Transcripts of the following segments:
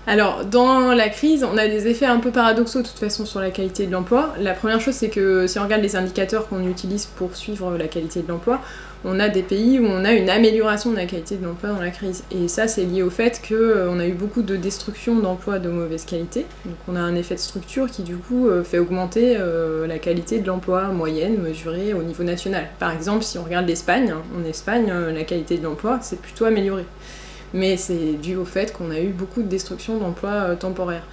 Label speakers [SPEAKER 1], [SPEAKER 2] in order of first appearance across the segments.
[SPEAKER 1] Alors, dans la crise, on a des effets un peu paradoxaux de toute façon sur la qualité de l'emploi. La première chose, c'est que si on regarde les indicateurs qu'on utilise pour suivre la qualité de l'emploi, on a des pays où on a une amélioration de la qualité de l'emploi dans la crise. Et ça, c'est lié au fait qu'on a eu beaucoup de destruction d'emplois de mauvaise qualité. Donc on a un effet de structure qui, du coup, fait augmenter la qualité de l'emploi moyenne mesurée au niveau national. Par exemple, si on regarde l'Espagne, en Espagne, la qualité de l'emploi s'est plutôt améliorée. Mais c'est dû au fait qu'on a eu beaucoup de destruction d'emplois temporaires.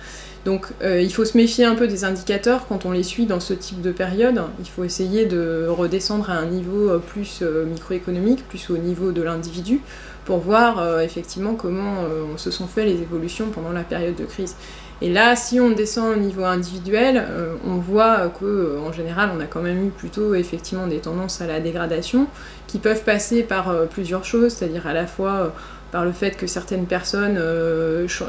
[SPEAKER 1] Donc il faut se méfier un peu des indicateurs quand on les suit dans ce type de période. Il faut essayer de redescendre à un niveau plus microéconomique, plus au niveau de l'individu, pour voir effectivement comment se sont fait les évolutions pendant la période de crise. Et là, si on descend au niveau individuel, on voit qu'en général, on a quand même eu plutôt effectivement des tendances à la dégradation, qui peuvent passer par plusieurs choses, c'est-à-dire à la fois par le fait que certaines personnes,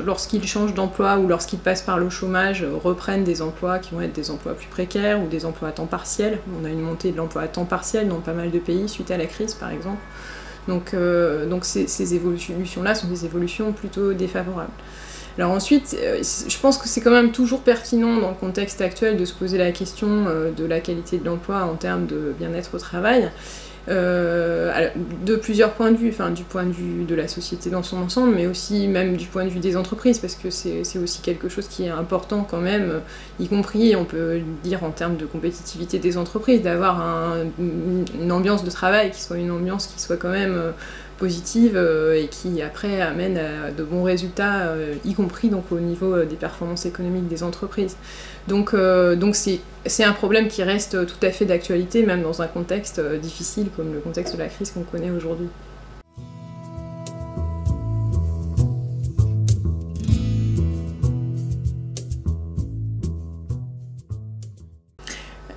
[SPEAKER 1] lorsqu'ils changent d'emploi ou lorsqu'ils passent par le chômage, reprennent des emplois qui vont être des emplois plus précaires ou des emplois à temps partiel. On a une montée de l'emploi à temps partiel dans pas mal de pays suite à la crise, par exemple. Donc ces évolutions-là sont des évolutions plutôt défavorables. Alors ensuite, je pense que c'est quand même toujours pertinent dans le contexte actuel de se poser la question de la qualité de l'emploi en termes de bien-être au travail. De plusieurs points de vue, enfin du point de vue de la société dans son ensemble, mais aussi même du point de vue des entreprises, parce que c'est aussi quelque chose qui est important quand même, y compris, on peut le dire en termes de compétitivité des entreprises, d'avoir une ambiance de travail qui soit une ambiance qui soit quand même positive et qui après amène à de bons résultats, y compris donc au niveau des performances économiques des entreprises. Donc c'est un problème qui reste tout à fait d'actualité, même dans un contexte difficile comme le contexte de la crise qu'on connaît aujourd'hui.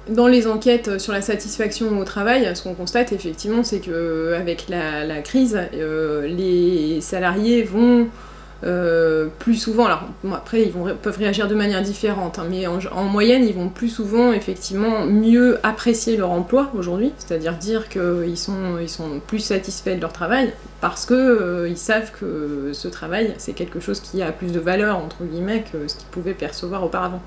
[SPEAKER 1] Dans les enquêtes sur la satisfaction au travail, ce qu'on constate effectivement, c'est qu'avec la crise, les salariés vont plus souvent, alors bon, après peuvent réagir de manière différente, hein, mais en moyenne ils vont plus souvent effectivement mieux apprécier leur emploi aujourd'hui, c'est-à-dire dire qu'ils sont plus satisfaits de leur travail parce qu'ils savent que ce travail c'est quelque chose qui a plus de valeur entre guillemets que ce qu'ils pouvaient percevoir auparavant.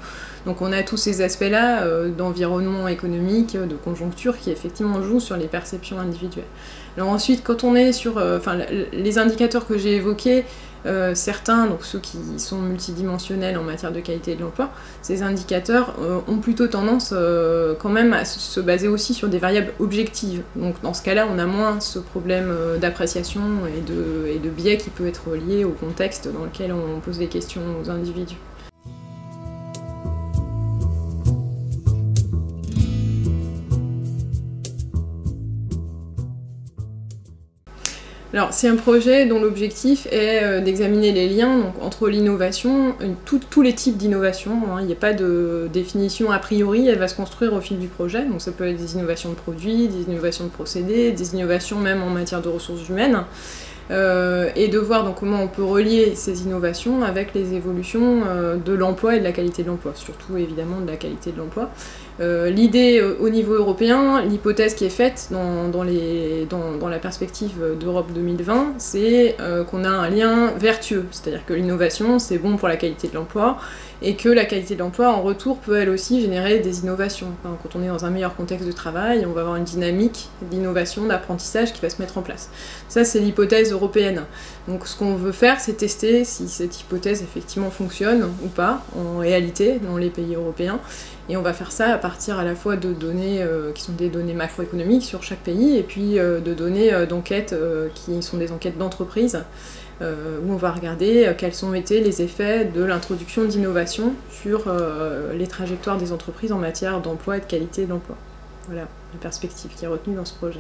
[SPEAKER 1] Donc on a tous ces aspects-là d'environnement économique, de conjoncture qui effectivement jouent sur les perceptions individuelles. Alors ensuite, quand on est sur les indicateurs que j'ai évoqués, certains, donc ceux qui sont multidimensionnels en matière de qualité de l'emploi, ces indicateurs ont plutôt tendance quand même à se baser aussi sur des variables objectives. Donc dans ce cas-là, on a moins ce problème d'appréciation et de biais qui peut être lié au contexte dans lequel on pose des questions aux individus. Alors c'est un projet dont l'objectif est d'examiner les liens donc, entre l'innovation, tous les types d'innovation, hein. Il n'y a pas de définition a priori, elle va se construire au fil du projet, donc ça peut être des innovations de produits, des innovations de procédés, des innovations même en matière de ressources humaines, et de voir donc, comment on peut relier ces innovations avec les évolutions de l'emploi et de la qualité de l'emploi, surtout évidemment de la qualité de l'emploi. L'idée au niveau européen, l'hypothèse qui est faite dans la perspective d'Europe 2020, c'est qu'on a un lien vertueux, c'est-à-dire que l'innovation c'est bon pour la qualité de l'emploi et que la qualité de l'emploi en retour peut elle aussi générer des innovations. Enfin, quand on est dans un meilleur contexte de travail, on va avoir une dynamique d'innovation, d'apprentissage qui va se mettre en place. Ça c'est l'hypothèse européenne. Donc ce qu'on veut faire c'est tester si cette hypothèse effectivement fonctionne ou pas en réalité dans les pays européens. Et on va faire ça à partir à la fois de données qui sont des données macroéconomiques sur chaque pays et puis de données d'enquêtes qui sont des enquêtes d'entreprise où on va regarder quels ont été les effets de l'introduction d'innovation sur les trajectoires des entreprises en matière d'emploi et de qualité d'emploi. Voilà la perspective qui est retenue dans ce projet.